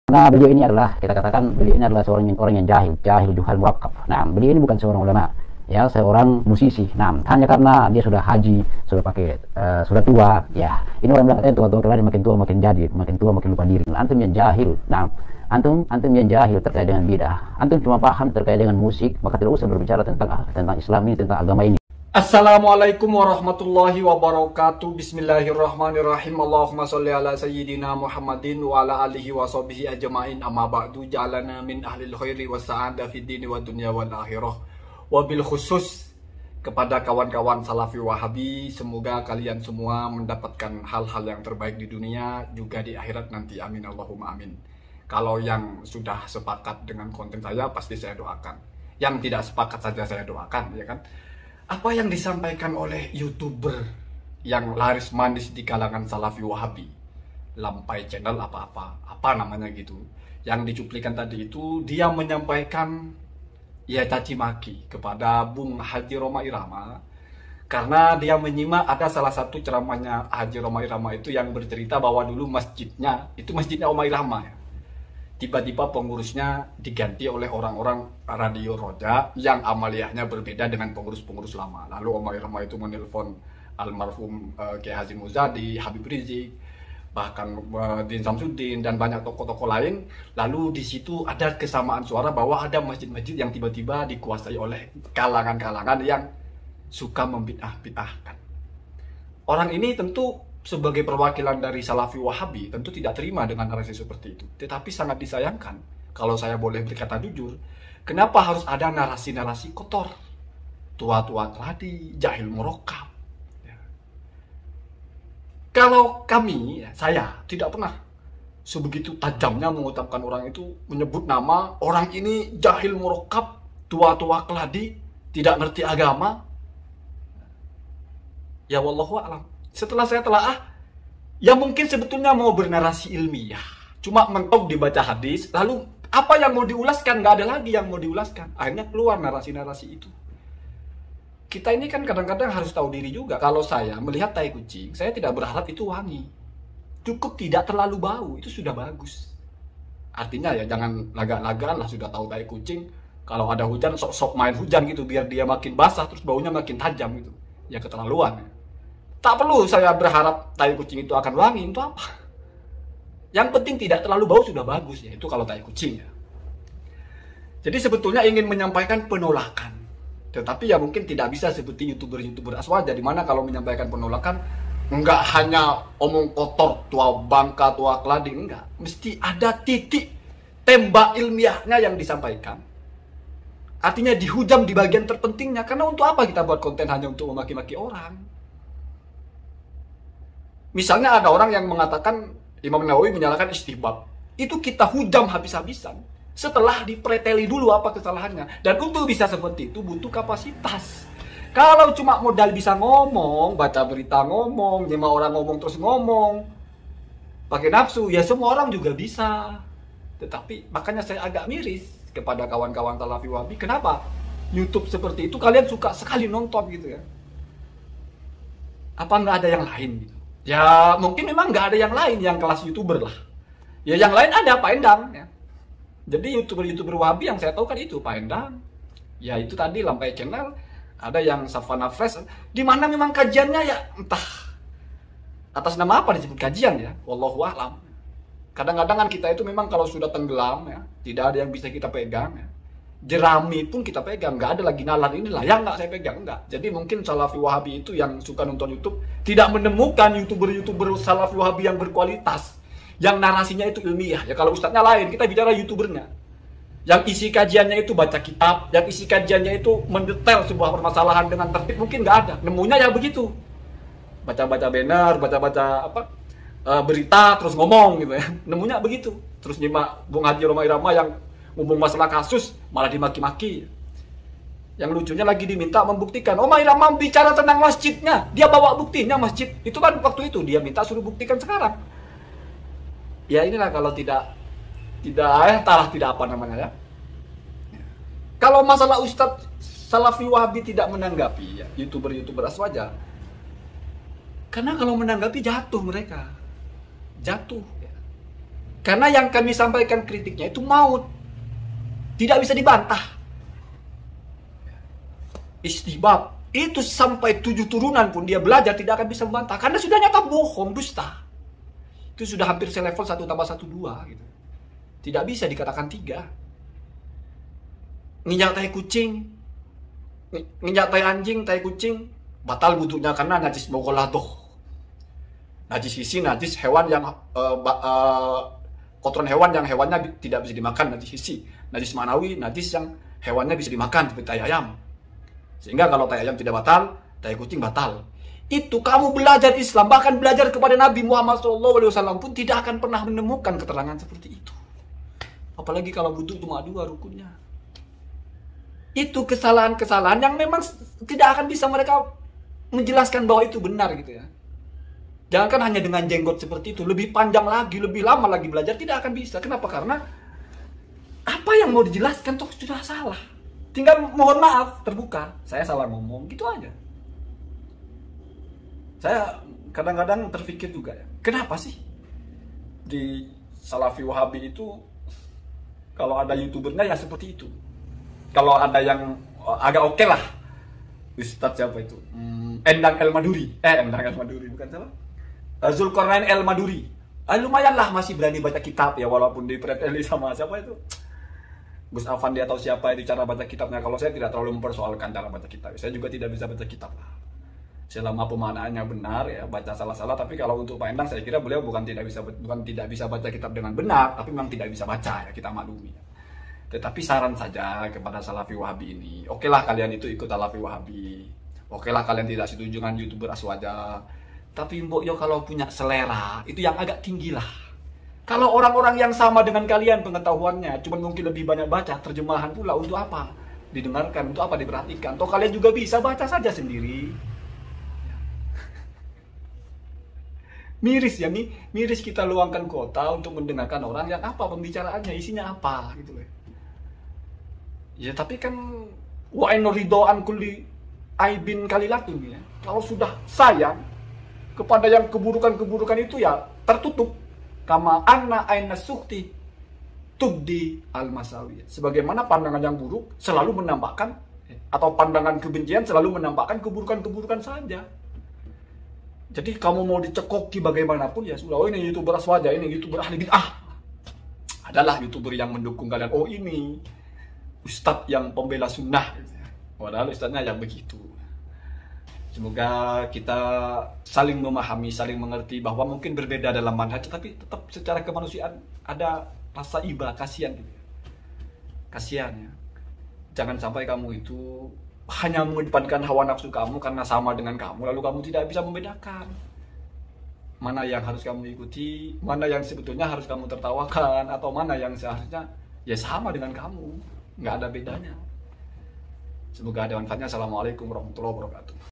Nah, beliau ini adalah, kita katakan beliau ini adalah seorang orang yang jahil juhal murakkab. Nah, beliau ini bukan seorang ulama, ya, seorang musisi. Nah, hanya karena dia sudah haji, sudah pakai, sudah tua, ya. Ini orang bilang katanya tua-tua kelarin, makin tua makin jadi, makin tua makin lupa diri. Nah, antum yang jahil. Nah, antum yang jahil terkait dengan bidah. Antum cuma paham terkait dengan musik, maka tidak usah berbicara tentang Islam ini, tentang agama ini. Assalamualaikum warahmatullahi wabarakatuh. Bismillahirrahmanirrahim. Allahumma sholli ala sayyidina Muhammadin wa ala alihi wa sahbihi ajma'in. Amma ba'du, ja'alana min ahlil khairi wa sa'ada fid dini wa dunya wal akhirah. Wabil khusus kepada kawan-kawan Salafi Wahabi, semoga kalian semua mendapatkan hal-hal yang terbaik di dunia juga di akhirat nanti. Amin Allahumma amin. Kalau yang sudah sepakat dengan konten saya pasti saya doakan. Yang tidak sepakat saja saya doakan, ya kan? Apa yang disampaikan oleh YouTuber yang laris manis di kalangan Salafi Wahabi, Lampai Channel apa namanya gitu, yang dicuplikan tadi itu, dia menyampaikan ya caci maki kepada Bung Haji Rhoma Irama karena dia menyimak ada salah satu ceramahnya Haji Rhoma Irama itu yang bercerita bahwa dulu masjidnya itu masjidnya Rhoma Irama, ya. Tiba-tiba pengurusnya diganti oleh orang-orang Radio Roja yang amaliyahnya berbeda dengan pengurus-pengurus lama. Lalu Rhoma Irama itu menelpon almarhum Kiai Hasyim Muzadi, Habib Rizik, bahkan Din Samsudin dan banyak tokoh-tokoh lain. Lalu di situ ada kesamaan suara bahwa ada masjid-masjid yang tiba-tiba dikuasai oleh kalangan-kalangan yang suka membid'ah-bid'ahkan. Orang ini tentu sebagai perwakilan dari Salafi Wahabi tentu tidak terima dengan narasi seperti itu. Tetapi sangat disayangkan, kalau saya boleh berkata jujur, kenapa harus ada narasi-narasi kotor, tua-tua keladi, jahil murakkab. Ya. Kalau kami, ya, saya tidak pernah sebegitu tajamnya mengutapkan orang itu, menyebut nama orang ini jahil murakkab, tua-tua keladi, tidak ngerti agama. Ya wallahu a'lam. Setelah saya telaah, ya mungkin sebetulnya mau bernarasi ilmiah, cuma mentok dibaca hadis, lalu apa yang mau diulaskan, nggak ada lagi yang mau diulaskan. Akhirnya keluar narasi-narasi itu. Kita ini kan kadang-kadang harus tahu diri juga. Kalau saya melihat tai kucing, saya tidak berharap itu wangi. Cukup tidak terlalu bau, itu sudah bagus. Artinya ya jangan laga-lagaan lah, sudah tahu tai kucing. Kalau ada hujan, sok-sok main hujan gitu, biar dia makin basah, terus baunya makin tajam gitu. Ya keterlaluan, ya. Tak perlu saya berharap tai kucing itu akan wangi, itu apa? Yang penting tidak terlalu bau sudah bagus, ya. Itu kalau tai kucing, ya. Jadi sebetulnya ingin menyampaikan penolakan, tetapi ya mungkin tidak bisa seperti YouTuber aswaja, di mana kalau menyampaikan penolakan enggak hanya omong kotor, tua bangka, tua keladi, enggak. Mesti ada titik tembak ilmiahnya yang disampaikan. Artinya dihujam di bagian terpentingnya, karena untuk apa kita buat konten hanya untuk memaki-maki orang? Misalnya ada orang yang mengatakan Imam Nawawi menyalahkan istihbab. Itu kita hujam habis-habisan. Setelah dipreteli dulu apa kesalahannya. Dan untuk bisa seperti itu butuh kapasitas. Kalau cuma modal bisa ngomong, baca berita ngomong, nyimak orang ngomong terus ngomong, pakai nafsu, ya semua orang juga bisa. Tetapi makanya saya agak miris kepada kawan-kawan Salafi Wahabi. Kenapa? YouTube seperti itu kalian suka sekali nonton gitu ya. Apa nggak ada yang lain gitu? Ya mungkin memang nggak ada yang lain yang kelas YouTuber lah. Ya yang lain ada Pak Endang, ya. Jadi YouTuber Wahabi yang saya tahu kan itu Pak Endang. Ya itu tadi Lampai Channel. Ada yang Savana Fresh. Di mana memang kajiannya ya entah atas nama apa disebut kajian, ya. Wallahu a'lam. Kadang-kadang kan kita itu memang kalau sudah tenggelam, ya, tidak ada yang bisa kita pegang, ya. Jerami pun kita pegang, nggak ada lagi nalar ini layak nggak saya pegang, nggak. Jadi mungkin Salafi Wahabi itu yang suka nonton YouTube tidak menemukan YouTuber Salafi Wahabi yang berkualitas, yang narasinya itu ilmiah. Ya kalau ustadznya lain, kita bicara YouTubernya, yang isi kajiannya itu baca kitab, yang isi kajiannya itu mendetail sebuah permasalahan dengan tertib, mungkin nggak ada. Nemunya ya begitu, baca-baca banner, baca-baca berita terus ngomong gitu ya. Nemunya begitu. Terus nyimak Bung Haji Rhoma Irama yang ngomong masalah kasus malah dimaki-maki. Yang lucunya lagi diminta membuktikan. Rhoma Irama bicara tentang masjidnya, dia bawa buktinya masjid. Itu kan waktu itu dia minta suruh buktikan sekarang. Ya inilah kalau tidak apa namanya, ya. Kalau masalah Ustadz Salafi Wahabi tidak menanggapi, ya, YouTuber aswaja. Karena kalau menanggapi jatuh mereka. Jatuh, ya. Karena yang kami sampaikan kritiknya itu maut. Tidak bisa dibantah. Istihbab. Itu sampai 7 turunan pun dia belajar tidak akan bisa membantah. Karena sudah nyata bohong, dusta. Itu sudah hampir selevel 1 tambah 1, 2 gitu. Tidak bisa dikatakan 3. Nginjak tai kucing, nginjak tai anjing, tai kucing, batal wudhunya karena najis mogoladoh. Najis hisi, najis hewan yang kotoran hewan yang hewannya tidak bisa dimakan, najis hisi. Najis manawi, najis yang hewannya bisa dimakan seperti tai ayam. Sehingga kalau tai ayam tidak batal, tai kucing batal. Itu kamu belajar Islam, bahkan belajar kepada Nabi Muhammad SAW pun tidak akan pernah menemukan keterangan seperti itu. Apalagi kalau wudhu cuma 2 rukunnya. Itu kesalahan-kesalahan yang memang tidak akan bisa mereka menjelaskan bahwa itu benar gitu ya. Jangankan hanya dengan jenggot seperti itu, lebih panjang lagi, lebih lama lagi belajar tidak akan bisa. Kenapa? Karena apa yang mau dijelaskan tuh sudah salah. Tinggal mohon maaf, terbuka. Saya salah ngomong, gitu aja. Saya kadang-kadang terpikir juga ya, kenapa sih di Salafi Wahabi itu kalau ada YouTubernya ya seperti itu. Kalau ada yang agak oke lah, Ustadz siapa itu? Endang El Maduri. Endang El Maduri bukan salah. Zulkarnain El Maduri. Lumayan lah masih berani baca kitab ya, walaupun dipreteli sama siapa itu? Gus Afandi atau siapa itu cara baca kitabnya. Kalau saya tidak terlalu mempersoalkan cara baca kitab. Saya juga tidak bisa baca kitab lah. Selama pemaknaannya benar ya, baca salah-salah. Tapi kalau untuk Pak Endang saya kira beliau bukan tidak bisa baca kitab dengan benar, tapi memang tidak bisa baca ya, kita maklumi. Tetapi saran saja kepada Salafi Wahabi ini, okelah kalian itu ikut Salafi Wahabi, okelah kalian tidak setuju dengan YouTuber Aswaja, tapi mbok yo kalau punya selera itu yang agak tinggi lah. Kalau orang-orang yang sama dengan kalian pengetahuannya, cuma mungkin lebih banyak baca terjemahan pula, untuk apa didengarkan, untuk apa diperhatikan? Toh kalian juga bisa baca saja sendiri. Miris ya, miris kita luangkan kota untuk mendengarkan orang yang apa pembicaraannya, isinya apa gitu loh. Ya tapi kan wa ridho an kulli aibin kalilatun ya. Kalau sudah sayang kepada yang keburukan-keburukan itu ya tertutup. Kama anna aina sukti tubdi al masawi. Sebagaimana pandangan yang buruk selalu menampakkan, atau pandangan kebencian selalu menampakkan keburukan-keburukan saja. Jadi kamu mau dicekoki bagaimanapun ya sudah, oh ini YouTuber Aswaja, ini YouTuber ahli bid'ah. Adalah YouTuber yang mendukung kalian. Oh ini Ustadz yang pembela sunnah. Padahal Ustadznya yang begitu. Semoga kita saling memahami, saling mengerti bahwa mungkin berbeda dalam manhaj, tapi tetap secara kemanusiaan ada rasa iba, kasihan gitu. Kasihan ya. Jangan sampai kamu itu hanya mengedepankan hawa nafsu kamu karena sama dengan kamu, lalu kamu tidak bisa membedakan mana yang harus kamu ikuti, mana yang sebetulnya harus kamu tertawakan, atau mana yang seharusnya ya sama dengan kamu, nggak ada bedanya. Semoga ada manfaatnya. Assalamualaikum warahmatullahi wabarakatuh.